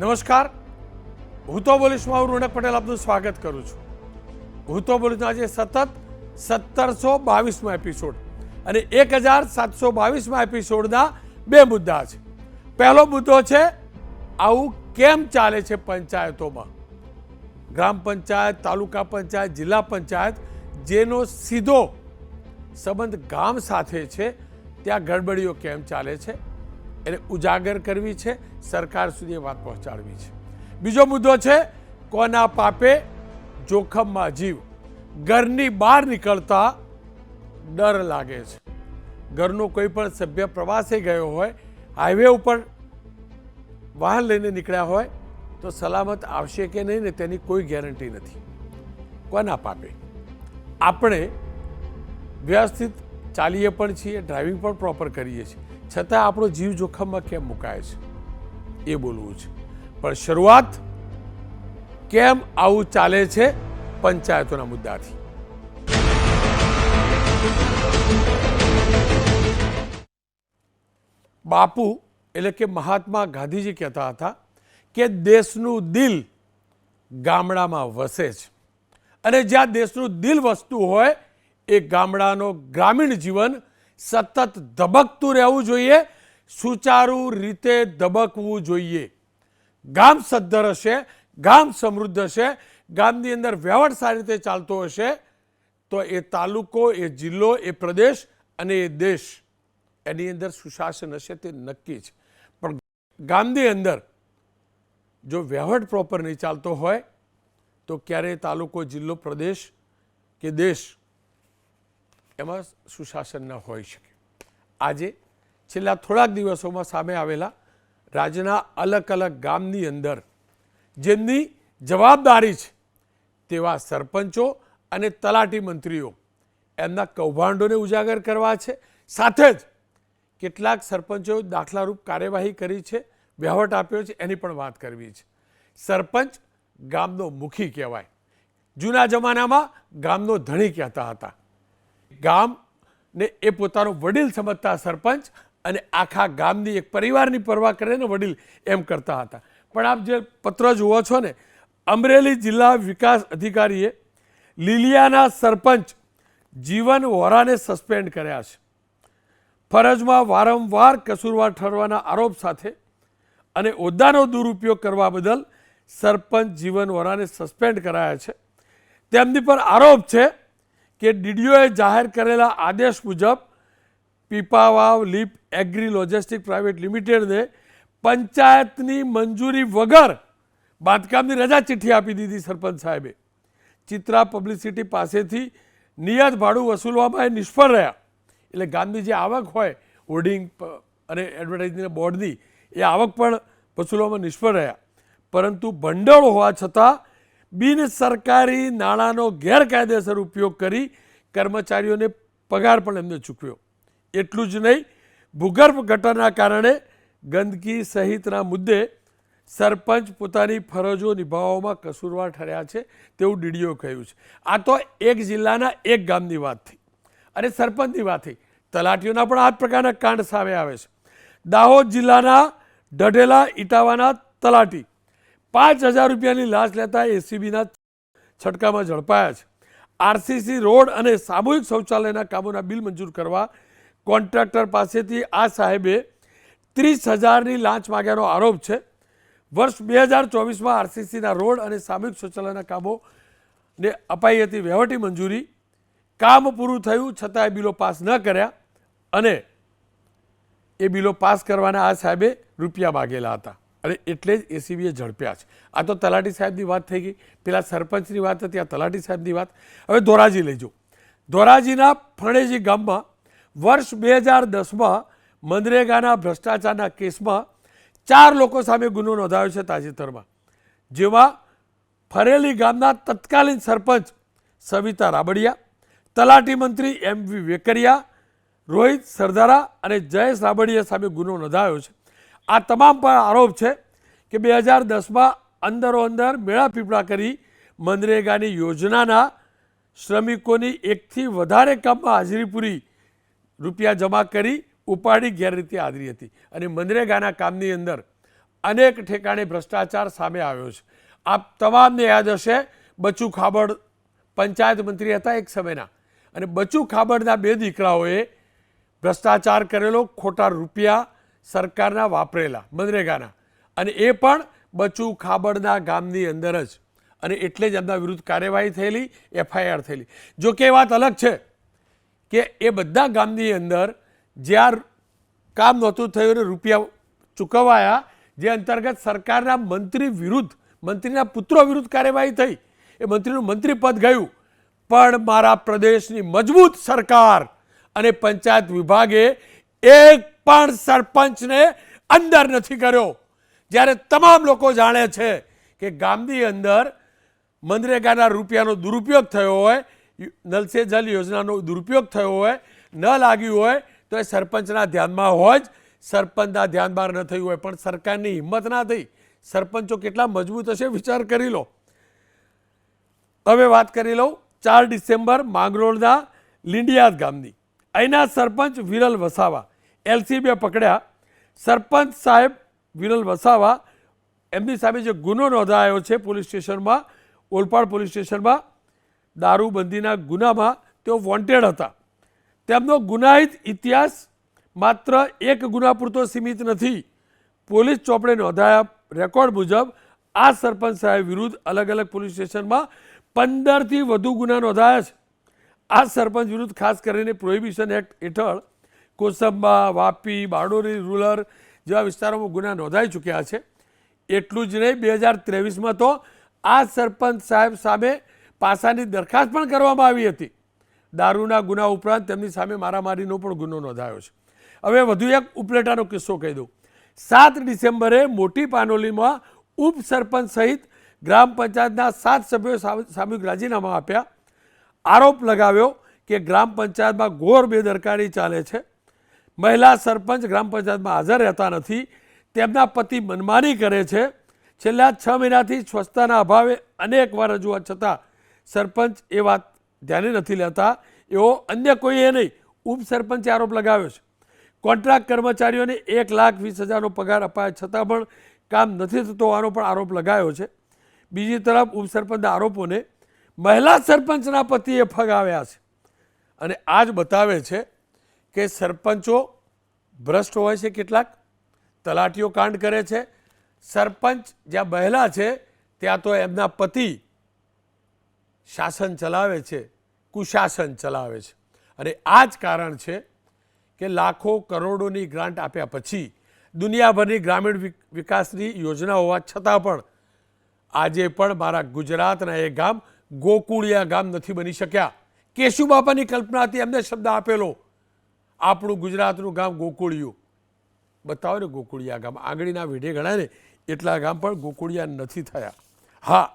નમસ્કાર, હું તો બોલીશમાં હું રોનક પટેલ આપનું સ્વાગત કરું છું. હું તો બોલીશનો આજે સતત 1722મો એપિસોડ અને 1722મા એપિસોડના બે મુદ્દા છે. પહેલો મુદ્દો છે આવું કેમ ચાલે છે પંચાયતોમાં, ગ્રામ પંચાયત, તાલુકા પંચાયત, જિલ્લા પંચાયત જેનો સીધો સંબંધ ગામ સાથે છે, ત્યાં ગડબડીઓ કેમ ચાલે છે એને ઉજાગર કરવી છે, સરકાર સુધી વાત પહોંચાડવી છે. બીજો મુદ્દો છે કોના પાપે જોખમમાં જીવ. ઘરની બહાર નીકળતા ડર લાગે છે. ઘરનો કોઈ પણ સભ્ય પ્રવાસે ગયો હોય, હાઈવે ઉપર વાહન લઈને નીકળ્યા હોય તો સલામત આવશે કે નહીં ને તેની કોઈ ગેરંટી નથી. કોના પાપે? આપણે વ્યવસ્થિત ચાલીએ પણ છીએ, ડ્રાઇવિંગ પણ પ્રોપર કરીએ છીએ, છતાં આપણો જીવ જોખમમાં કેમ મુકાય છે એ બોલવું છે. પણ શરૂઆત કેમ આવું ચાલે છે પંચાયતોના મુદ્દાથી. બાપુ એટલે કે મહાત્મા ગાંધીજી કહેતા હતા કે દેશનું દિલ ગામડામાં વસે છે, અને જ્યાં દેશનું દિલ વસતું હોય એ ગામડાનો ગ્રામીણ જીવન સતત ધબકતું રહેવું જોઈએ, સુચારુ રીતે ધબકવું જોઈએ. ગામ સદ્ધર હશે, ગામ સમૃદ્ધ હશે, ગામની અંદર વહીવટ સારી રીતે ચાલતો હશે તો એ તાલુકો, એ જિલ્લો, એ પ્રદેશ અને એ દેશ એની અંદર સુશાસન હશે, તે નક્કી છે. પણ ગામની અંદર જો વહીવટ પ્રોપર નહીં ચાલતો હોય તો ક્યારેય તાલુકો, જિલ્લો, પ્રદેશ કે દેશ એમાં સુશાસન ન હોઈ શકે. આજે છેલ્લા થોડાક દિવસોમાં સામે આવેલા રાજ્યના અલગ અલગ ગામની અંદર જેમની જવાબદારી છે તેવા સરપંચો અને તલાટી મંત્રીઓ એમના કૌભાંડોને ઉજાગર કરવા છે. સાથે જ કેટલાક સરપંચોએ દાખલારૂપ કાર્યવાહી કરી છે, વહીવટ આપ્યો છે, એની પણ વાત કરવી છે. સરપંચ ગામનો મુખી કહેવાય. જૂના જમાનામાં ગામનો ધણી કહેતા હતા. ગામને એ પોતાનો વડીલ સમજતા સરપંચ અને આખા ગામની એક પરિવારની પરવા કરે ને વડીલ એમ કરતા હતા. પણ આપ જે પત્ર જુઓ છો ને, અમરેલી જિલ્લા વિકાસ અધિકારીએ લીલિયાના સરપંચ જીવન વોરાને સસ્પેન્ડ કર્યા છે. ફરજમાં વારંવાર કસૂરવાર ઠરવાના આરોપ સાથે અને હોદ્દાનો દુરુપયોગ કરવા બદલ સરપંચ જીવન વોરાને સસ્પેન્ડ કરાયા છે. તેમની પર આરોપ છે કે ડીડીઓએ જાહેર કરેલા આદેશ મુજબ Pipavav leap agri logistic private લિમિટેડને પંચાયતની મંજૂરી વગર બાંધકામની રજા ચિઠ્ઠી આપી દીધી સરપંચ સાહેબે. ચિત્રા પબ્લિસિટી પાસેથી નિયત ભાડું વસૂલવામાં એ નિષ્ફળ રહ્યા. એટલે ગામની જે આવક હોય હોર્ડિંગ અને એડવર્ટાઇઝિંગ બોર્ડની, એ આવક પણ વસૂલવામાં નિષ્ફળ રહ્યા. પરંતુ ભંડોળ હોવા છતાં બિન સરકારી નાણાંનો ગેરકાયદેસર ઉપયોગ કરી કર્મચારીઓને પગાર પણ એમને ચૂકવ્યો. એટલું જ નહીં, ભૂગર્ભ ગટરના કારણે ગંદકી સહિતના મુદ્દે સરપંચ પોતાની ફરજો નિભાવવામાં કસૂરવાર ઠર્યા છે તેવું ડીડીઓએ કહ્યું છે. આ તો એક જિલ્લાના એક ગામની વાત થઈ અને સરપંચની વાત થઈ. તલાટીઓના પણ આ પ્રકારના કાંડ સામે આવે છે. દાહોદ જિલ્લાના ઢઢેલા ઇટાવાના તલાટી 5,000 રૂપિયાની લાંચ લેતા એસીબીના છટકામાં ઝડપાયા છે. આરસીસી રોડ અને સામૂહિક શૌચાલયના કામોના બિલ મંજૂર કરવા કોન્ટ્રાક્ટર પાસેથી આ સાહેબે 30,000ની લાંચ માગ્યાનો આરોપ છે. વર્ષ 2024માં આરસીસીના રોડ અને સામૂહિક શૌચાલયના કામોને અપાઈ હતી વહીવટી મંજૂરી. કામ પૂરું થયું છતાં એ બિલો પાસ ન કર્યા અને એ બિલો પાસ કરવાના આ સાહેબે રૂપિયા માગેલા હતા અને એટલે જ એસીબીએ ઝડપ્યા છે. આ તો તલાટી સાહેબની વાત થઈ ગઈ. પેલા સરપંચની વાત હતી, આ તલાટી સાહેબની વાત. હવે ધોરાજી લેજો. ધોરાજીના ફણેજી ગામમાં વર્ષ 2010માં મનરેગાના ભ્રષ્ટાચારના કેસમાં 4 લોકો સામે ગુનો નોંધાયો છે તાજેતરમાં, જેમાં ફરેલી ગામના તત્કાલીન સરપંચ સવિતા રાબડિયા, તલાટી મંત્રી એમવી વેકરિયા, રોહિત સરદારા અને જયેશ રાબડિયા સામે ગુનો નોંધાયો છે. આ તમામ પર આરોપ છે કે 2010માં અંદરોઅંદર મેળાપીપળા કરી મનરેગાની યોજનાના શ્રમિકોની 1થી વધારે કામમાં હાજરી પૂરી રૂપિયા જમા કરી ઉપાડી ગેરરીતિ હાજરી હતી અને મનરેગાના કામની અંદર અનેક ઠેકાણે ભ્રષ્ટાચાર સામે આવ્યો છે. આપ તમામને યાદ હશે, બચુ ખાબડ પંચાયત મંત્રી હતા એક સમયના, અને બચુ ખાબડના 2 દીકરાઓએ ભ્રષ્ટાચાર કરેલો, ખોટા રૂપિયા સરકારના વાપરેલા મનરેગાના, અને એ પણ બચુ ખાબડના ગામની અંદર જ, અને એટલે જ એમના વિરુદ્ધ કાર્યવાહી થયેલી, FIR થયેલી. જો કે વાત અલગ છે કે એ બધા ગામની અંદર જ્યાં કામ નહોતું થયું અને રૂપિયા ચૂકવાયા, જે અંતર્ગત સરકારના મંત્રી વિરુદ્ધ, મંત્રીના પુત્રો વિરુદ્ધ કાર્યવાહી થઈ, એ મંત્રીનું મંત્રી પદ ગયું. પણ મારા પ્રદેશની મજબૂત સરકાર અને પંચાયત વિભાગે એક પણ સરપંચને અંદર નથી કર્યો. જ્યારે તમામ લોકો જાણે છે કે ગામની અંદર મનરેગાના રૂપિયાનો દુરુપયોગ થયો હોય, નલ સે જલ યોજનાનો દુરુપયોગ થયો હોય, ન લાગ્યું હોય તો એ સરપંચના ધ્યાનમાં હોય જ, સરપંચના ધ્યાન બહાર ન થયું હોય. પણ સરકારની હિંમત ના થઈ. સરપંચો કેટલા મજબૂત હશે વિચાર કરી લો. હવે વાત કરી લઉં 4 ડિસેમ્બર માંગરોળના લીંડિયાદ ગામની. અહીંના સરપંચ વિરલ વસાવા LCB પકડ્યા. સરપંચ સાહેબ વિરલ વસાવા, એમની સામે જે ગુનો નોંધાયો છે પોલીસ સ્ટેશનમાં, ઓલપાડ પોલીસ સ્ટેશનમાં, દારૂબંધીના ગુનામાં તેઓ વોન્ટેડ હતા. તેમનો ગુનાહિત ઇતિહાસ માત્ર એક ગુના પૂરતો સીમિત નથી. પોલીસ ચોપડે નોંધાયા રેકોર્ડ મુજબ આ સરપંચ સાહેબ વિરુદ્ધ અલગ અલગ પોલીસ સ્ટેશનમાં 15થી વધુ ગુના નોંધાયા છે. આ સરપંચ વિરુદ્ધ ખાસ કરીને પ્રોહિબિશન એક્ટ હેઠળ કોસંબા, વાપી, બારડોલી રૂરલ જેવા વિસ્તારોમાં ગુના નોંધાઈ ચૂક્યા છે. એટલું જ નહીં, 2023માં તો આ સરપંચ સાહેબ સામે પાસાની દરખાસ્ત પણ કરવામાં આવી હતી. દારૂના ગુના ઉપરાંત તેમની સામે મારામારીનો પણ ગુનો નોંધાયો છે. હવે વધુ એક ઉપલેટાનો કિસ્સો કહી દઉં. 7 ડિસેમ્બરે મોટી પાનોલીમાં ઉપસરપંચ સહિત ગ્રામ પંચાયતના 7 સભ્યોએ સામૂહિક રાજીનામા આપ્યા. આરોપ લગાવ્યો કે ગ્રામ પંચાયતમાં ઘોર બેદરકારી ચાલે છે. મહિલા સરપંચ ગ્રામ પંચાયતમાં હાજર રહેતા નથી. તેમના પતિ મનમાની કરે છે. છેલ્લા 6 મહિનાથી સ્વચ્છતાના અભાવે અનેક વાર રજૂઆત છતાં સરપંચ એ વાત ધ્યાને નથી લેતા. એવો અન્ય કોઈએ નહીં, ઉપસરપંચે આરોપ લગાવ્યો છે. કોન્ટ્રાક્ટ કર્મચારીઓને 1,20,000નો પગાર અપાય છતાં પણ કામ નથી થતો હોવાનો પણ આરોપ લગાવ્યો છે. બીજી તરફ ઉપસરપંચના આરોપોને મહિલા સરપંચના પતિએ ફગાવ્યા છે. અને આ જ બતાવે છે કે સરપંચો ભ્રષ્ટ હોય છે. કેટલાક તલાટીઓ કાંડ કરે છે. સરપંચ જ્યાં મહિલા છે ત્યાં તો એમના પતિ શાસન ચલાવે છે, કુશાસન ચલાવે છે. અને આ જ કારણ છે કે લાખો કરોડોની ગ્રાન્ટ આપ્યા પછી, દુનિયાભરની ગ્રામીણ વિકાસની યોજના હોવા છતાં પણ આજે પણ મારા ગુજરાતના એ ગામ ગોકુળિયા ગામ નથી બની શક્યા. કેશુબાપાની કલ્પના હતી, એમને શબ્દ આપેલો, આપણું ગુજરાતનું ગામ ગોકુળિયું. બતાવો ને ગોકુળિયા ગામ, આંગળીના વેઢે ગણાય ને એટલા ગામ પણ ગોકુળિયા નથી થયા. હા,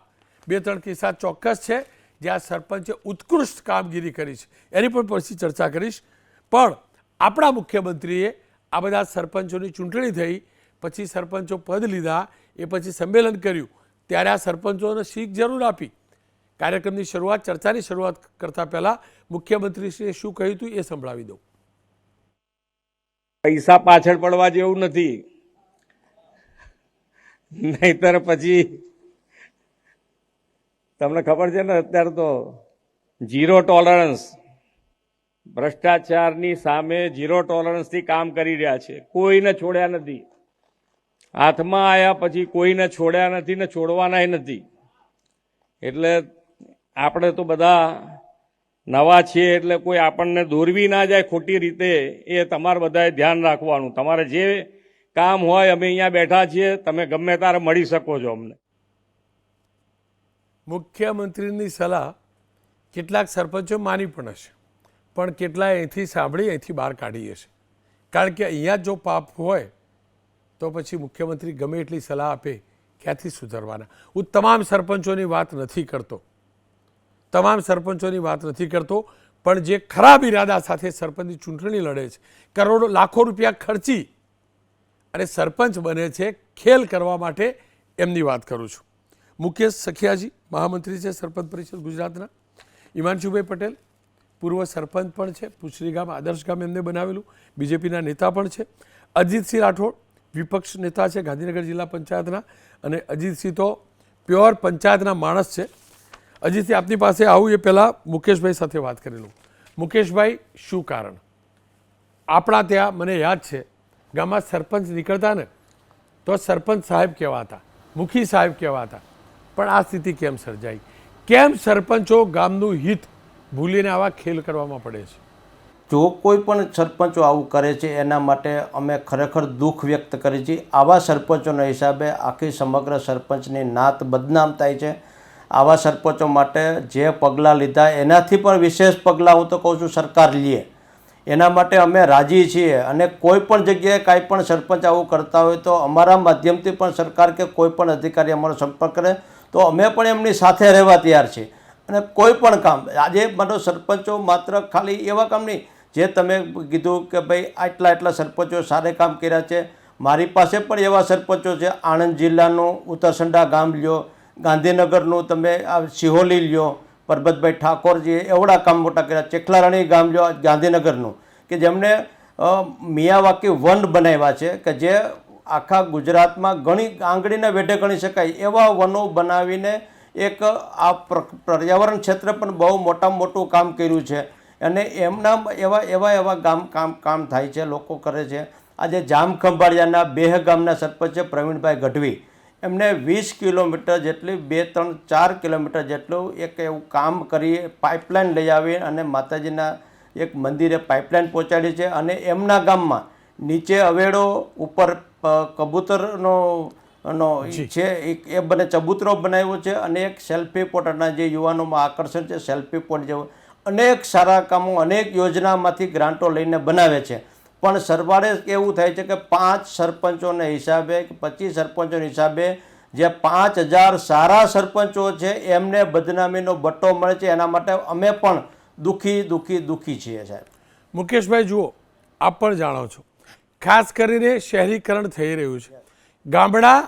2-3 કિસ્સા ચોક્કસ છે જ્યાં સરપંચે ઉત્કૃષ્ટ કામગીરી કરી છે, એની પણ પછી ચર્ચા કરીશ. પણ આપણા મુખ્યમંત્રીએ આ બધા સરપંચોની ચૂંટણી થઈ પછી સરપંચો પદ લીધા, એ પછી સંમેલન કર્યું, ત્યારે આ સરપંચોને શીખ જરૂર આપી. કાર્યક્રમની શરૂઆત, ચર્ચાની શરૂઆત કરતા પહેલા મુખ્યમંત્રીશ્રીએ શું કહ્યું હતું એ સંભળાવી દઉં. પૈસા પાછળ પડવા જેવું નથી, નહીતર પછી તમને ખબર છે ને, અત્યારે તો 0 ટોલરન્સ, ભ્રષ્ટાચારની સામે 0 ટોલરન્સથી કામ કરી રહ્યા છે. કોઈને છોડ્યા નથી. હાથમાં આવ્યા પછી કોઈને છોડ્યા નથી ને છોડવાના નથી. એટલે આપણે તો બધા નવા છીએ, એટલે કોઈ આપણને દોરવી ના જાય ખોટી રીતે, એ તમારે બધાએ ધ્યાન રાખવાનું. તમારે જે કામ હોય, અમે અહીંયા બેઠા છીએ, તમે ગમે ત્યારે મળી શકો છો અમને. મુખ્યમંત્રીની સલાહ કેટલાક સરપંચો માની પણ હશે, પણ કેટલાય અહીંથી સાંભળી અહીંથી બહાર કાઢી હશે. કારણ કે અહીંયા જો પાપ હોય તો પછી મુખ્યમંત્રી ગમે એટલી સલાહ આપે ક્યાંથી સુધારવાના. હું તમામ સરપંચોની વાત નથી કરતો, પણ જે ખરાબ ઇરાદા સાથે સરપંચની ચૂંટણી લડે છે, કરોડો લાખો રૂપિયા ખર્ચી અને સરપંચ બને છે, ખેલ કરવા માટે, એમની વાત કરું છું. મુકેશ સખિયાજી મહામંત્રી છે સરપંચ પરિષદ ગુજરાતના. હિમાંશુભાઈ પટેલ પૂર્વ સરપંચ પણ છે, પુછરી ગામ, આદર્શ ગામ એમને બનાવેલું, બીજેપીના નેતા પણ છે. અજીતસિંહ રાઠોડ વિપક્ષ નેતા છે ગાંધીનગર જિલ્લા પંચાયતના, અને અજીતસિંહ તો પ્યોર પંચાયતના માણસ છે. અજીતસિંહ, આપની પાસે આવું એ પહેલાં મુકેશભાઈ સાથે વાત કરી લઉં. મુકેશભાઈ, શું કારણ? આપણા ત્યાં મને યાદ છે ગામમાં સરપંચ નીકળતા ને તો સરપંચ સાહેબ કહેવાતા, મુખી સાહેબ કહેવાતા, પણ આ સ્થિતિ કેમ સર્જાઈ? કેમ સરપંચો ગામનું હિત ભૂલીને આવા ખેલ કરવામાં પડે છે? જો કોઈ પણ સરપંચો આવું કરે છે એના માટે અમે ખરેખર દુઃખ વ્યક્ત કરીએ છીએ. આવા સરપંચોના હિસાબે આખી સમગ્ર સરપંચની નાત બદનામ થાય છે. આવા સરપંચો માટે જે પગલાં લીધા એનાથી પણ વિશેષ પગલાં હું તો કહું છું સરકાર લે, એના માટે અમે રાજી છીએ. અને કોઈ પણ જગ્યાએ કાંઈ પણ સરપંચ આવું કરતા હોય તો અમારા માધ્યમથી પણ સરકાર કે કોઈ પણ અધિકારી અમારો સંપર્ક કરે તો અમે પણ એમની સાથે રહેવા તૈયાર છીએ. અને કોઈ પણ કામ આજે મારો સરપંચો માત્ર ખાલી એવા કામ નહીં, જે તમે કીધું કે ભાઈ આટલા સરપંચો સારા કામ કર્યા છે, મારી પાસે પણ એવા સરપંચો છે. આણંદ જિલ્લાનું ઉત્તરસંડા ગામ લ્યો, ગાંધીનગરનું તમે આ સિહોલી લ્યો, પરબતભાઈ ઠાકોરજીએ એવડા કામ મોટા કર્યા. ચેખલારાણી ગામ લ્યો ગાંધીનગરનું, કે જેમણે મિયાવાકી વન બનાવ્યા છે, કે જે આખા ગુજરાતમાં ઘણી આંગળીના વેઢે ગણી શકાય એવા વનો બનાવીને એક આ પર્યાવરણ ક્ષેત્રે પણ બહુ મોટામાં મોટું કામ કર્યું છે. અને એમના એવા કામ થાય છે, લોકો કરે છે. આજે જામખંભાળિયાના બેહ ગામના સરપંચ છે પ્રવીણભાઈ ગઢવી, એમને 20 કિલોમીટર જેટલી 2-3-4 કિલોમીટર જેટલું એક એવું કામ કરી પાઇપલાઇન લઈ આવી અને માતાજીના એક મંદિરે પાઇપલાઇન પહોંચાડી છે. અને એમના ગામમાં નીચે અવેડો, ઉપર કબૂતરનો છે એ બંને ચબૂતરો બનાવ્યો છે, અને એક સેલ્ફી પોટના જે યુવાનોમાં આકર્ષણ છે સેલ્ફી પોટ જેવું અનેક સારા કામો અનેક યોજનામાંથી ગ્રાન્ટો લઈને બનાવે છે. પણ સરવાળે એવું થાય છે કે 5 સરપંચોના હિસાબે કે 25 સરપંચોના હિસાબે જે 5000 સારા સરપંચો છે એમને બદનામીનો બટ્ટો મળે છે. એના માટે અમે પણ દુઃખી છીએ સાહેબ. મુકેશભાઈ, જુઓ, આપ પણ જાણો છો, ખાસ કરીને શહેરીકરણ થઈ રહ્યું છે. ગામડા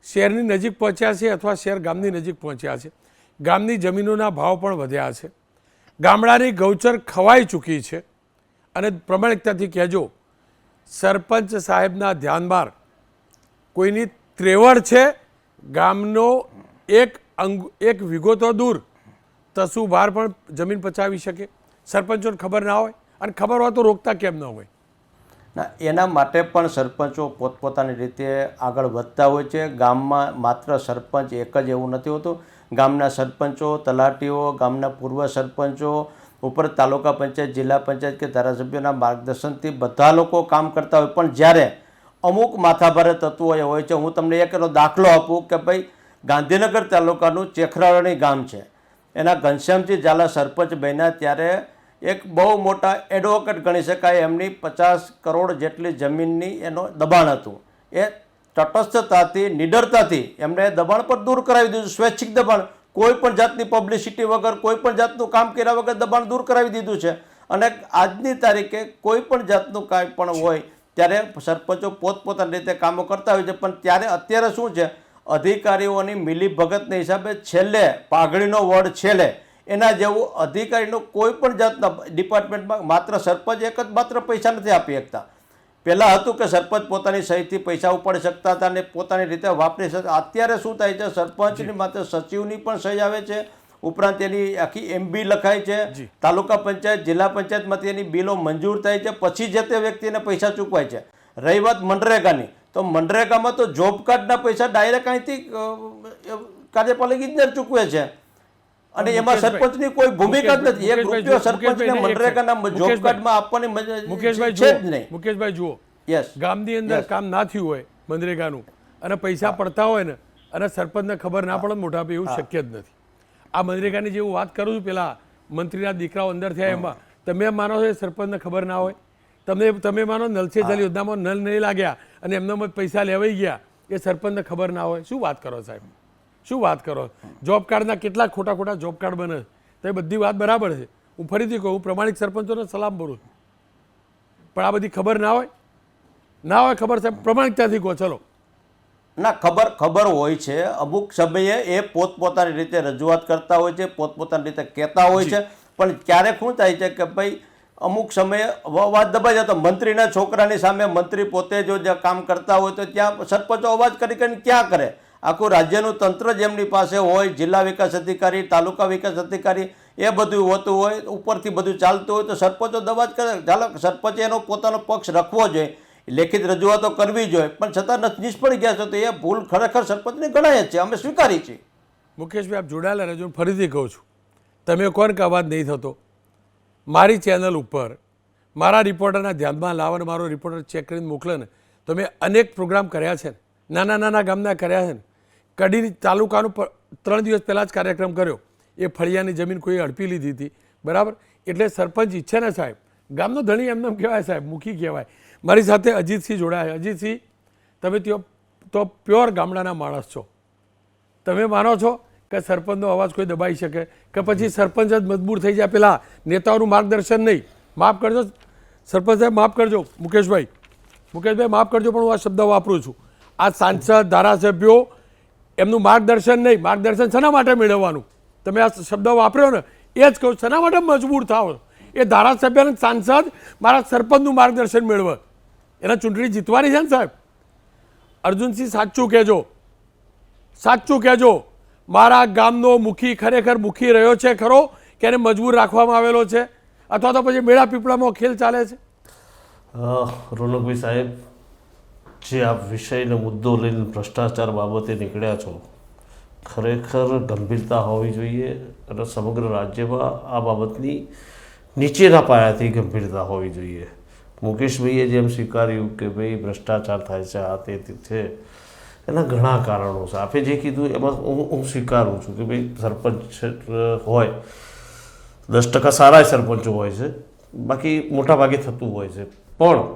શહેરની નજીક પહોંચ્યા છે અથવા શહેર ગામની નજીક પહોંચ્યા છે. ગામની જમીનોના ભાવ પણ વધ્યા છે. ગામડાની ગૌચર ખવાઈ ચૂકી છે. અને પ્રમાણિકતાથી કહેજો, સરપંચ સાહેબના ધ્યાન બહાર કોઈની ત્રેવડ છે, ગામનો એક વીઘો તો દૂર તસુ બહાર પણ જમીન પચાવી શકે, સરપંચોને ખબર ના હોય, અને ખબર હોય તો રોકતા કેમ ન હોય? ના, એના માટે પણ સરપંચો પોતપોતાની રીતે આગળ વધતા હોય છે. ગામમાં માત્ર સરપંચ એક જ એવું નથી હોતું. ગામના સરપંચો, તલાટીઓ, ગામના પૂર્વ સરપંચો, ઉપર તાલુકા પંચાયત, જિલ્લા પંચાયત કે ધારાસભ્યોના માર્ગદર્શનથી બધા લોકો કામ કરતા હોય. પણ જ્યારે અમુક માથાભારે તત્વો એ હોય છે, હું તમને એક દાખલો આપું કે ભાઈ ગાંધીનગર તાલુકાનું ચેખરાળણી ગામ છે, એના ઘનશ્યામજી ઝાલા સરપંચ બન્યા ત્યારે એક બહુ મોટા એડવોકેટ ગણી શકાય, એમની 50 કરોડ જેટલી જમીનની એનો દબાણ હતું. એ તટસ્થતાથી, નિડરતાથી એમણે દબાણ પર દૂર કરાવી દીધું, સ્વૈચ્છિક દબાણ, કોઈ પણ જાતની પબ્લિસિટી વગર, કોઈ પણ જાતનું કામ કર્યા વગર દબાણ દૂર કરાવી દીધું છે. અને આજની તારીખે કોઈ પણ જાતનું કાંઈ પણ હોય ત્યારે સરપંચો પોતપોતાની રીતે કામો કરતા હોય છે. પણ ત્યારે અત્યારે શું છે, અધિકારીઓની મિલીભગતના હિસાબે છેલ્લે પાઘડીનો વડ છેલ્લે એના જેવું અધિકારીનો કોઈ પણ જાતના ડિપાર્ટમેન્ટમાં માત્ર સરપંચ એક જ માત્ર પૈસા નથી આપી શકતા. પહેલાં હતું કે સરપંચ પોતાની સહીથી પૈસા ઉપાડી શકતા હતા અને પોતાની રીતે વાપરી શકતા. અત્યારે શું થાય છે, સરપંચની માત્ર સચિવની પણ સહી આવે છે, ઉપરાંત એની આખી MB લખાય છે, તાલુકા પંચાયત, જિલ્લા પંચાયતમાંથી એની બિલો મંજૂર થાય છે, પછી જે તે વ્યક્તિને પૈસા ચૂકવાય છે. રહી વાત મનરેગાની, તો મનરેગામાં તો જોબ કાર્ડના પૈસા ડાયરેક્ટ અહીંથી કાર્યપાલક ઇજનેર ચૂકવે છે, અને એમાં સરપંચની કોઈ ભૂમિકા જ નથી. એક રૂપિયો સરપંચને મનરેગાના જોબ કાર્ડમાં આપવાની છે જ નહીં. મુકેશભાઈ, જુઓ, યસ, ગામની અંદર કામ ના થયું હોય મનરેગાનું અને પૈસા પડતા હોય ને, અને સરપંચને ખબર ના પડે, મોટા ભાઈ એવું શક્ય જ નથી. આ મનરેગાની જેવું વાત કરું છું, પેલા મંત્રીના દીકરાઓ અંદર થયા એમાં તમે માનો છો સરપંચને ખબર ના હોય? તમે માનો નલ સે જલ યોજનામાં નલ નહીં લાગ્યા અને એમના પૈસા લેવાઈ ગયા, એ સરપંચને ખબર ના હોય? શું વાત કરો સાહેબ, શું વાત કરો? જોબ કાર્ડના કેટલા ખોટા જોબ કાર્ડ બને, તો એ બધી વાત બરાબર છે. હું ફરીથી કહું, પ્રમાણિક સરપંચોને સલામ ભરું છું, પણ આ બધી ખબર ના હોય? ના હોય ખબર સાહેબ? પ્રમાણિકતાથી કહો. ચલો ના, ખબર હોય છે. અમુક સમયે એ પોતપોતાની રીતે રજૂઆત કરતા હોય છે, પોતપોતાની રીતે કહેતા હોય છે. પણ ક્યારેક શું થાય છે કે ભાઈ અમુક સમયે અવાજ દબાઈ જતો. મંત્રીના છોકરાની સામે મંત્રી પોતે જો જ્યાં કામ કરતા હોય તો ત્યાં સરપંચો અવાજ કરી કરીને ક્યાં કરે? આખું રાજ્યનું તંત્ર જેમની પાસે હોય, જિલ્લા વિકાસ અધિકારી, તાલુકા વિકાસ અધિકારી, એ બધું હોતું હોય, ઉપરથી બધું ચાલતું હોય તો સરપંચો દબાજ કરે. ચાલો, સરપંચે એનો પોતાનો પક્ષ રાખવો જોઈએ, લેખિત રજૂઆતો કરવી જોઈએ, પણ છતાં નિષ્ફળ ગયા છે. તો એ ભૂલ ખરેખર સરપંચની ગણાય જ છે, અમે સ્વીકારી છે. મુકેશભાઈ, આપ જોડાયેલા રહેજો. ફરીથી કહું છું, તમે કોણ કે અવાજ નહીં થતો. મારી ચેનલ ઉપર મારા રિપોર્ટરના ધ્યાનમાં લાવવાને મારો રિપોર્ટર ચેક કરીને મોકલે ને તો મેં અનેક પ્રોગ્રામ કર્યા છે, નાના નાના ગામના કર્યા છે. કડી તાલુકાનું 3 દિવસ પહેલાં જ કાર્યક્રમ કર્યો. એ ફળિયાની જમીન કોઈ હડપી લીધી હતી, બરાબર. એટલે સરપંચ ઈચ્છે ને સાહેબ, ગામનો ધણી એમને કહેવાય સાહેબ, મુખી કહેવાય. મારી સાથે અજીતસિંહ જોડાયા. અજીતસિંહ, તમે તો પ્યોર ગામડાના માણસ છો. તમે માનો છો કે સરપંચનો અવાજ કોઈ દબાઈ શકે કે પછી સરપંચ જ મજબૂર થઈ જાય પેલા નેતાઓનું માર્ગદર્શન નહીં? માફ કરજો સરપંચ સાહેબ, માફ કરજો. મુકેશભાઈ માફ કરજો, પણ હું આ શબ્દ વાપરું છું. આ સાંસદ, ધારાસભ્યો, એમનું માર્ગદર્શન નહીં. માર્ગદર્શન શેના માટે મેળવવાનું? તમે આ શબ્દ વાપર્યો ને, એ જ કહું, શેના માટે મજબૂર થાવ? એ ધારાસભ્ય અને સાંસદ મારા સરપંચનું માર્ગદર્શન મેળવે, એના ચૂંટણી જીતવાની છે ને સાહેબ. અર્જુનસિંહ, સાચું કહેજો, મારા ગામનો મુખી ખરેખર મુખી રહ્યો છે ખરો કે એને મજબૂર રાખવામાં આવેલો છે, અથવા તો પછી મેળા પીપળામાં ખેલ ચાલે છે? રોનકભાઈ સાહેબ, જે આપ વિષયનો મુદ્દો લઈને ભ્રષ્ટાચાર બાબતે નીકળ્યા છો, ખરેખર ગંભીરતા હોવી જોઈએ અને સમગ્ર રાજ્યમાં આ બાબતની નીચેના પાયાથી ગંભીરતા હોવી જોઈએ. મુકેશભાઈએ જેમ સ્વીકાર્યું કે ભાઈ ભ્રષ્ટાચાર થાય છે, આ તે છે, એના ઘણા કારણો છે. આપે જે કીધું એમાં હું સ્વીકારું છું કે ભાઈ સરપંચ હોય, 10% સારા સરપંચો હોય છે, બાકી મોટાભાગે થતું હોય છે. પણ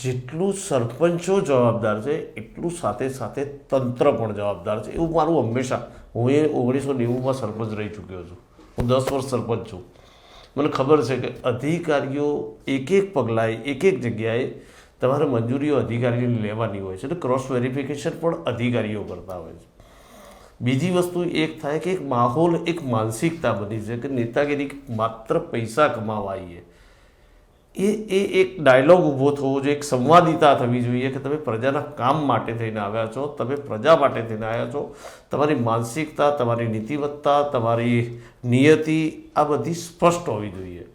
જેટલું સરપંચો જવાબદાર છે એટલું સાથે સાથે તંત્ર પણ જવાબદાર છે, એવું મારું હંમેશા. હું એ 1990માં સરપંચ રહી ચૂક્યો છું. હું 10 વર્ષ સરપંચ છું. મને ખબર છે કે અધિકારીઓ એક પગલાએ એક જગ્યાએ તમારે મંજૂરીઓ અધિકારીઓને લેવાની હોય છે અને ક્રોસ વેરિફિકેશન પણ અધિકારીઓ કરતા હોય છે. બીજી વસ્તુ એક થાય કે એક માહોલ, એક માનસિકતા બની છે કે નેતાગીરી માત્ર પૈસા કમાવા આવીએ. એ એક ડાયલોગ ઊભો થવો જોઈએ, એક સંવાદિતા થવી જોઈએ કે તમે પ્રજાના કામ માટે થઈને આવ્યા છો, તમે પ્રજા માટે થઈને આવ્યા છો. તમારી માનસિકતા, તમારી નીતિવત્તા, તમારી નિયતિ આ બધી સ્પષ્ટ હોવી જોઈએ.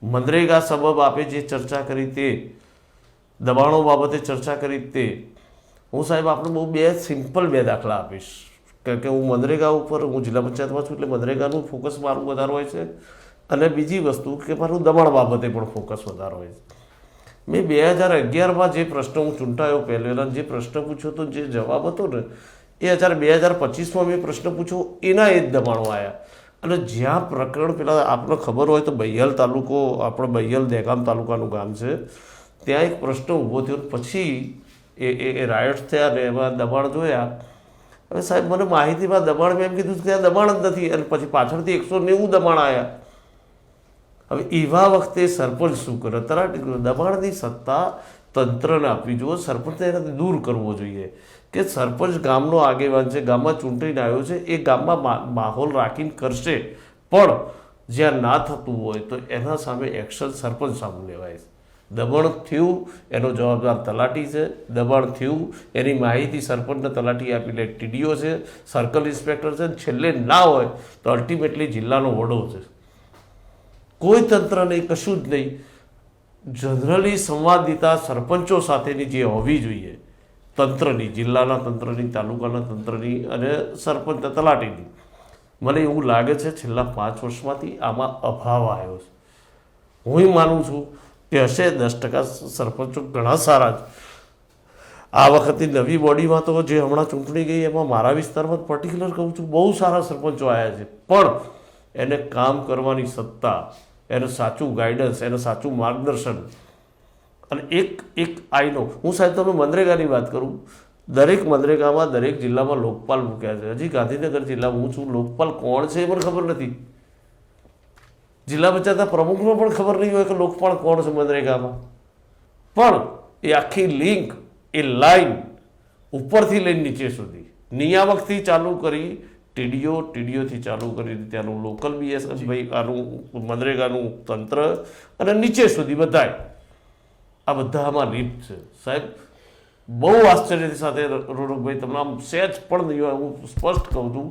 મનરેગા સબબ આપે જે ચર્ચા કરી તે, દબાણો બાબતે ચર્ચા કરી તે, હું સાહેબ આપણે બહુ સિમ્પલ બે દાખલા આપીશ. કારણ કે હું મનરેગા ઉપર, હું જિલ્લા પંચાયતમાં છું એટલે મનરેગાનું ફોકસ મારું વધારે હોય છે, અને બીજી વસ્તુ કે મારું દબાણ બાબતે પણ ફોકસ વધારે હોય છે. મેં 2011માં જે પ્રશ્ન હું ચૂંટાયો પહેલેલા, જે પ્રશ્ન પૂછ્યો તો જે જવાબ હતો ને, એ 2025માં મેં પ્રશ્ન પૂછ્યો એના એ જ દબાણો આવ્યા. અને જ્યાં પ્રકરણ પેલા આપણને ખબર હોય તો બહિયલ તાલુકો, આપણે બહિયલ દહેગામ તાલુકાનું ગામ છે, ત્યાં એક પ્રશ્ન ઊભો થયો. પછી એ રાયટ્સ થયા ને એમાં દબાણ જોયા. હવે સાહેબ મને માહિતીમાં દબાણ, મેં એમ કીધું કે ત્યાં દબાણ જ નથી, અને પછી પાછળથી 190 દબાણ આવ્યા. હવે એવા વખતે સરપંચ શું કરે? તલાટી દબાણની સત્તા તંત્રને આપવી જોઈએ, સરપંચને એનાથી દૂર કરવો જોઈએ કે સરપંચ ગામનો આગેવાન છે, ગામમાં ચૂંટણીને આવ્યો છે, એ ગામમાં માહોલ રાખીને કરશે, પણ જ્યાં ના થતું હોય તો એના સામે એક્શન સરપંચ સામે લેવાય. દબાણ થયું એનો જવાબદાર તલાટી છે, દબાણ થયું એની માહિતી સરપંચને તલાટી આપી લે ટીડીઓ છે, સર્કલ ઇન્સ્પેક્ટર છે, છેલ્લે ના હોય તો અલ્ટિમેટલી જિલ્લાનો વડો છે. કોઈ તંત્ર નહીં, કશું જ નહીં. જનરલી સંવાદિતા સરપંચો સાથેની જે હોવી જોઈએ, તંત્રની, જિલ્લાના તંત્રની, તાલુકાના તંત્રની અને સરપંચ તલાટીની, મને એવું લાગે છે છેલ્લા 5 વર્ષમાંથી આમાં અભાવ આવ્યો છે. હું માનું છું કે હશે 10% સરપંચો ઘણા સારા છે. આ વખતે નવી બોડીમાં તો જે હમણાં ચૂંટણી ગઈ એમાં મારા વિસ્તારમાં પર્ટિક્યુલર કહું છું બહુ સારા સરપંચો આવ્યા છે, પણ એને કામ કરવાની સત્તા, એનું સાચું ગાઈડન્સ, એનું સાચું માર્ગદર્શન અને એક આઈનો. હું સાહેબ તમે મનરેગાની વાત કરું, દરેક મનરેગામાં દરેક જિલ્લામાં લોકપાલ મૂક્યા છે. હજી ગાંધીનગર જિલ્લામાં હું છું, લોકપાલ કોણ છે એ પણ ખબર નથી. જિલ્લા પંચાયતના પ્રમુખનો પણ ખબર નહીં હોય કે લોકપાલ કોણ છે મનરેગામાં. પણ એ આખી લિંક, એ લાઈન ઉપરથી લઈને નીચે સુધી, નિયામકથી ચાલુ કરી ટીડીઓથી ચાલુ કરીને ત્યાંનું લોકલ બીએસએફભાઈ, આનું મનરેગાનું તંત્ર અને નીચે સુધી બધાય આ બધા આમાં લીપ છે. સાહેબ બહુ આશ્ચર્યની સાથે રોનકભાઈ, તમને આમ સહેજ પણ નહીં હોય, હું સ્પષ્ટ કહું છું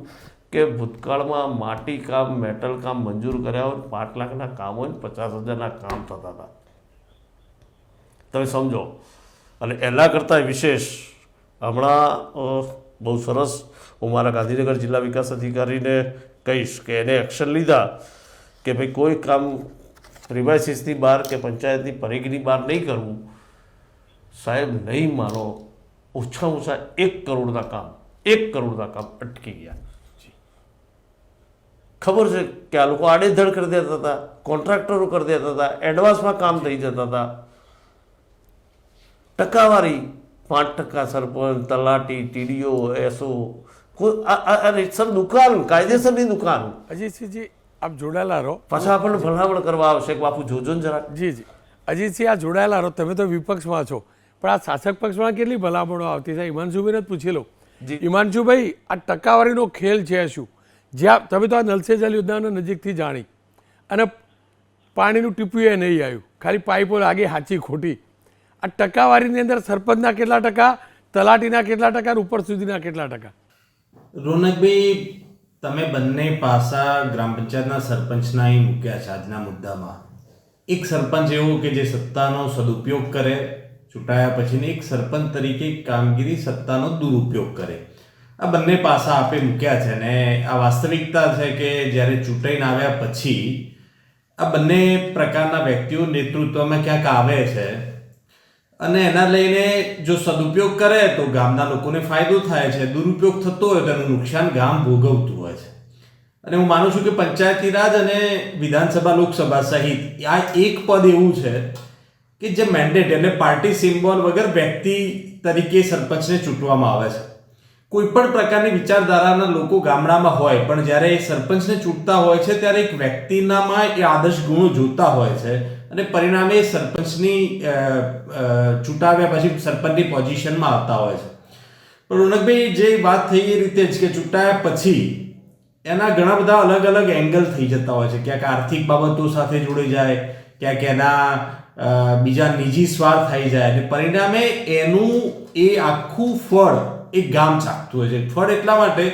કે ભૂતકાળમાં માટી કામ, મેટલ કામ મંજૂર કર્યા હોય 5 લાખના કામ હોય ને 50,000ના કામ થતા હતા. તમે સમજો. અને એના કરતાં વિશેષ હમણાં બહુ સરસ, હું મારા ગાંધીનગર જિલ્લા વિકાસ અધિકારીને કહીશ કે એને એક્શન લીધા કે ભાઈ કોઈ કામ પ્રિમાઇસીસની બહાર કે પંચાયતની પરિઘની બહાર નહીં કરવું. સાહેબ નહીં માનો, ઓછામાં ઓછા 1 કરોડના કામ અટકી ગયા. ખબર છે કે આ લોકો આડેધડ કરી દેતા હતા, કોન્ટ્રાક્ટરો કરી દેતા હતા, એડવાન્સમાં કામ થઈ જતા હતા. ટકાવારી 5% સરપંચ, તલાટી, ટીડીઓ, એસઓ, સર દુકાન, કાયદેસરની દુકાન. અજીતસિંહજી આપ જોડાયેલા રહો. પાછા આપણને ભલામણ કરવા આવશે કે બાપુ જોજો ને જરા. જી જી અજીતસિંહ, આ જોડાયેલા રહો. તમે તો વિપક્ષમાં છો, પણ આ શાસક પક્ષમાં કેટલી ભલામણો આવતી છે? હિમાંશુભાઈને જ પૂછી લો. હિમાંશુભાઈ, આ ટકાવારીનો ખેલ છે શું? જ્યાં તમે તો આ નલ સે જલ યોજનાને નજીકથી જાણી અને પાણીનું ટીપું એ નહીં આવ્યું, ખાલી પાઇપો લાગી સાચી ખોટી. આ ટકાવારીની અંદર સરપંચના કેટલા ટકા, તલાટીના કેટલા ટકા, ઉપર સુધીના કેટલા ટકા? રોનકભાઈ, તમે બંને પાસા ગ્રામ પંચાયતના સરપંચના અહીં મૂક્યા છે આજના મુદ્દામાં. એક સરપંચ એવું કે જે સત્તાનો સદુપયોગ કરે ચૂંટાયા પછીની, એક સરપંચ તરીકે કામગીરી સત્તાનો દુરુપયોગ કરે. આ બંને પાસા આપે મૂક્યા છે ને આ વાસ્તવિકતા છે કે જ્યારે ચૂંટાઈને આવ્યા પછી આ બંને પ્રકારના વ્યક્તિઓ નેતૃત્વમાં ક્યાંક આવે છે અને એના લઈને જો સદુપયોગ કરે તો ગામના લોકોને ફાયદો થાય છે, દુરુપયોગ થતો હોય તો એનું નુકસાન ગામ ભોગવતું હોય છે. અને હું માનું છું કે પંચાયતી રાજ અને વિધાનસભા, લોકસભા સહિત આ એક પદ એવું છે કે જે મેન્ડેટ એટલે પાર્ટી સિમ્બોલ વગર વ્યક્તિ તરીકે સરપંચને ચૂંટવામાં આવે છે. કોઈ પણ પ્રકારની વિચારધારાના લોકો ગામડામાં હોય પણ જ્યારે એ સરપંચને ચૂંટતા હોય છે ત્યારે એક વ્યક્તિનામાં એ આદર્શ ગુણો જોતા હોય છે અને પરિણામે સરપંચની ચૂંટાવ્યા પછી સરપંચની પોઝિશનમાં આવતા હોય છે. પણ રોનકભાઈ, જે વાત થઈ એ રીતે જ કે ચૂંટાયા પછી એના ઘણા બધા અલગ અલગ એંગલ થઈ જતા હોય છે. ક્યાંક આર્થિક બાબતો સાથે જોડી જાય, ક્યાંક એના બીજા નિજી સ્વાર્થ થઈ જાય અને પરિણામે એનું એ આખું ફળ એક ગામ ચાખતું હોય છે. ફળ એટલા માટે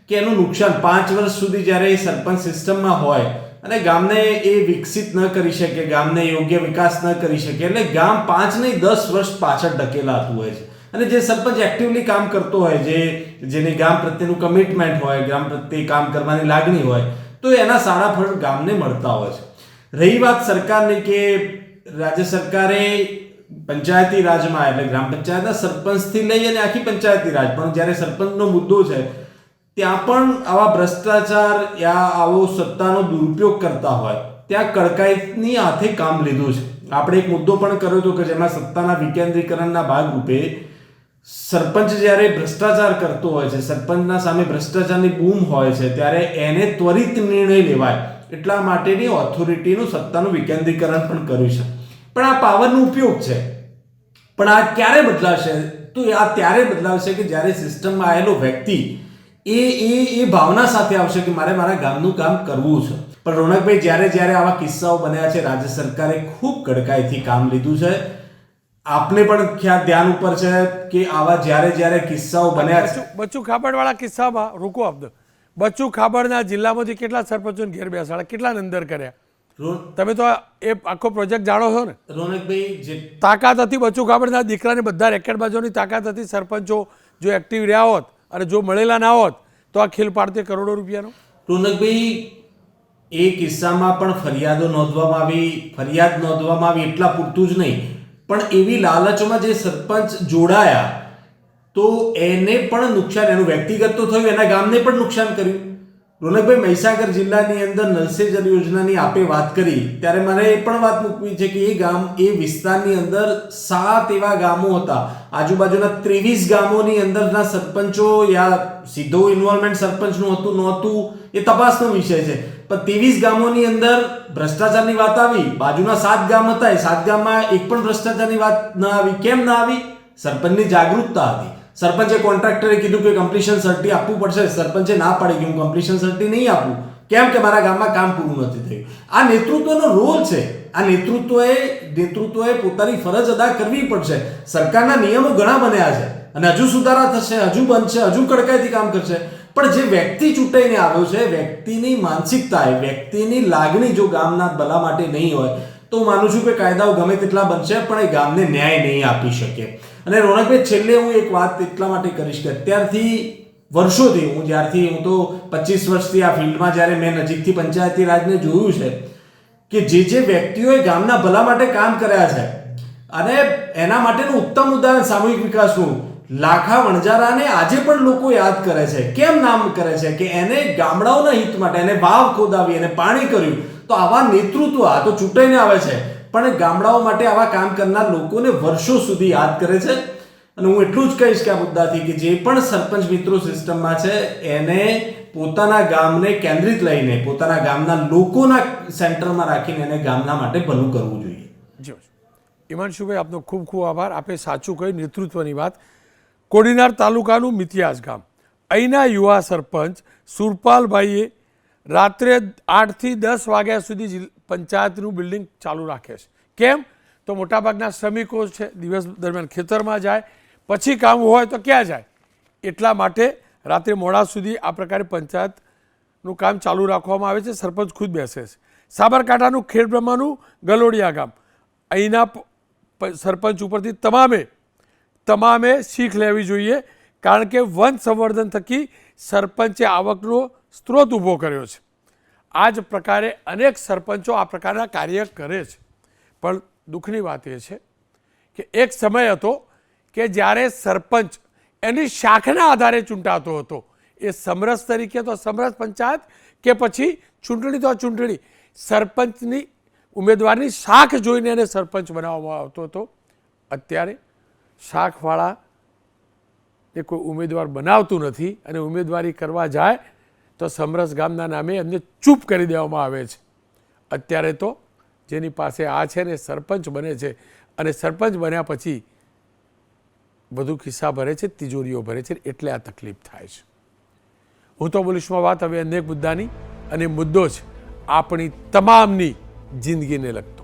કે એનું નુકસાન 5 વર્ષ સુધી જ્યારે એ સરપંચ સિસ્ટમમાં હોય અને ગામને એ વિકસિત ન કરી શકે, ગામને યોગ્ય વિકાસ ન કરી શકે, એટલે ગામ 5 નહીં 10 વર્ષ પાછળ ધકેલાતું હોય છે. અને જે સરપંચ એક્ટિવલી કામ કરતો હોય, જેને ગામ પ્રત્યેનું કમિટમેન્ટ હોય, ગામ પ્રત્યે કામ કરવાની લાગણી હોય, તો એના સારા ફળ ગામને મળતા હોય છે. રહી વાત સરકારની કે રાજ્ય સરકારે પંચાયતી રાજમાં એટલે ગ્રામ પંચાયતના સરપંચથી લઈ અને આખી પંચાયતી રાજ પણ જ્યારે સરપંચનો મુદ્દો છે ત્યાં પણ આવા ભ્રષ્ટાચાર યા આવો સત્તાનો દુરુપયોગ કરતા હોય ત્યાં કડકાઈની હાથે કામ લીધું છે. આપણે એક મુદ્દો પણ કર્યો હતો કે જેમાં સત્તાના વિકેન્દ્રીકરણના ભાગરૂપે સરપંચ જ્યારે ભ્રષ્ટાચાર કરતો હોય છે, સરપંચના સામે ભ્રષ્ટાચારની બૂમ હોય છે, ત્યારે એને ત્વરિત નિર્ણય લેવાય એટલા માટેની ઓથોરિટીનું સત્તાનું વિકેન્દ્રીકરણ પણ કર્યું છે. પણ આ પાવરનો ઉપયોગ છે. પણ આ ક્યારે બદલાશે? તો આ ત્યારે બદલાવશે કે જ્યારે સિસ્ટમમાં આવેલો વ્યક્તિ એ ભાવના સાથે આવશે કે મારે મારા ગામનું કામ કરવું છે. પણ રોનકભાઈ, જ્યારે આવા કિસ્સાઓ બન્યા છે રાજ્ય સરકારે ખૂબ કડકાઈથી કામ લીધું છે. આપને પણ ધ્યાન ઉપર છે કે આવા જ્યારે કિસ્સાઓ બન્યા છે. બચ્ચુ ખાબડવાળા કિસ્સામાં રોકો આપજો. બચ્ચુ ખાબડના જિલ્લામાંથી કેટલા સરપંચોને ઘેર બેસાડ્યા, કેટલાને અંદર કર્યા? તમે તો એ આખો પ્રોજેક્ટ જાણો છો ને રોનકભાઈ? જે તાકાત હતી બચ્ચુ ખાબડના દીકરાને બધા રેકેટ બાજુની તાકાત હતી. સરપંચો જો એક્ટિવ રહ્યા હોત અને જો મળેલા ના હોત તો આ ખેલ પાડતે કરોડો રૂપિયાનો. રોનકભાઈ, એ કિસ્સામાં પણ ફરિયાદ નોંધવામાં આવી એટલા પૂરતું જ નહીં, પણ એવી લાલચોમાં જે સરપંચ જોડાયા તો એને પણ નુકસાન, એનું વ્યક્તિગત તો થયું, એના ગામને પણ નુકસાન કર્યું. રોનકભાઈ, મહીસાગર જિલ્લાની અંદર નલ સે જલ યોજનાની આપે વાત કરી ત્યારે મારે એ પણ વાત મૂકવી છે કે એ વિસ્તારની અંદર 7 એવા ગામો હતા. આજુબાજુના 23 ગામોની અંદરના સરપંચો યા સીધો ઇન્વોલ્વમેન્ટ સરપંચનું હતું નહોતું એ તપાસનો વિષય છે. પણ 23 ગામોની અંદર ભ્રષ્ટાચારની વાત આવી, બાજુના 7 ગામ હતા, એ 7 ગામમાં એક પણ ભ્રષ્ટાચારની વાત ન આવી. કેમ ના આવી? સરપંચની જાગૃતતા હતી. સરપંચે કોન્ટ્રાક્ટરે કીધું કે કમ્પ્લીશન સર્ટી આપવું પડશે, સરપંચે ના પાડી કે હું કમ્પ્લીશન સર્ટી નહીં આપું. કેમ કે મારા ગામમાં કામ પૂરું નથી થયું. આ નેતૃત્વનો રોલ છે. આ નેતૃત્વએ પોતાની ફરજ અદા કરવી પડશે. સરકારના નિયમો ઘણા બન્યા છે અને હજુ સુધારા થશે, હજુ બનશે, હજુ કડકાઈથી કામ કરશે. પણ જે વ્યક્તિ ચૂંટાઈને આવ્યો છે, વ્યક્તિની માનસિકતા, વ્યક્તિની લાગણી જો ગામના ભલા માટે નહીં હોય તો હું માનું છું કે કાયદાઓ ગમે તેટલા બનશે પણ એ ગામને ન્યાય નહીં આપી શકે. અને રોનકભાઈ, છેલ્લે હું એક વાત એટલા માટે કરીશ કે અત્યારથી વર્ષોથી હું તો 25 વર્ષથી આ ફિલ્ડમાં જ્યારે મેં નજીકથી પંચાયતી રાજને જોયું છે કે જે વ્યક્તિઓએ ગામના ભલા માટે કામ કર્યા છે અને એના માટેનું ઉત્તમ ઉદાહરણ સામૂહિક વિકાસનું લાખા વણજારાને આજે પણ લોકો યાદ કરે છે. કેમ નામ કરે છે? કે એને ગામડાઓના હિત માટે એને વાવ ખોદાવી, એને પાણી કર્યું. તો આવા નેતૃત્વ, આ તો ચૂંટાઈને આવે છે પણ ગામડાઓ માટે આવા કામ કરનાર લોકોને વર્ષો સુધી યાદ કરે છે. અને હું એટલું જ કહીશ કે આ મુદ્દાથી કે જે પણ સરપંચ મિત્રો સિસ્ટમમાં છે એને પોતાના ગામને કેન્દ્રિત લઈને, પોતાના ગામના લોકોના સેન્ટરમાં રાખીને એને ગામના માટે ભલું કરવું જોઈએ. જી હિમાંશુભાઈ, આપનો ખૂબ ખૂબ આભાર. આપે સાચું કહ્યું, નેતૃત્વની વાત. કોડીનાર તાલુકાનું મિતિયાસ ગામ, અહીંના યુવા સરપંચ સુરપાલભાઈએ રાત્રે 8 થી 10 વાગ્યા સુધી પંચાયતનું બિલ્ડિંગ ચાલુ રાખે છે. કેમ? તો મોટાભાગના શ્રમિકો છે, દિવસ દરમિયાન ખેતરમાં જાય, પછી કામ હોય તો ક્યાં જાય, એટલા માટે રાત્રે મોડા સુધી આ પ્રકારે પંચાયતનું કામ ચાલુ રાખવામાં આવે છે. સરપંચ ખુદ બેસે છે. સાબરકાંઠાનું ખેડબ્રહ્માનું ગલોડિયા ગામ, અહીંના સરપંચ ઉપરથી તમામે શીખ લેવી જોઈએ, કારણ કે વન સંવર્ધન થકી સરપંચે આવકનો સ્ત્રોત ઊભો કર્યો છે. આ જ પ્રકારે અનેક સરપંચો આ પ્રકારના કાર્ય કરે છે. પણ દુઃખની વાત એ છે કે એક સમય હતો કે જ્યારે સરપંચ એની શાખના આધારે ચૂંટાતો હતો. એ સમરસ તરીકે તો સમરસ પંચાયત કે પછી ચૂંટણી તો ચૂંટણી, સરપંચની ઉમેદવારની શાખ જોઈને એને સરપંચ બનાવવામાં આવતો હતો. અત્યારે શાખવાળા એ કોઈ ઉમેદવાર બનાવતું નથી અને ઉમેદવારી કરવા જાય તો સમરસ ગામના નામે એમને ચૂપ કરી દેવામાં આવે છે. અત્યારે તો જેની પાસે આ છે ને સરપંચ બને છે અને સરપંચ બન્યા પછી બધું ખિસ્સા ભરે છે, તિજોરીઓ ભરે છે, એટલે આ તકલીફ થાય છે. હું તો બોલીશમાં વાત હવે અનેક મુદ્દાની, અને મુદ્દો છે આપણી તમામની જિંદગીને લગતો.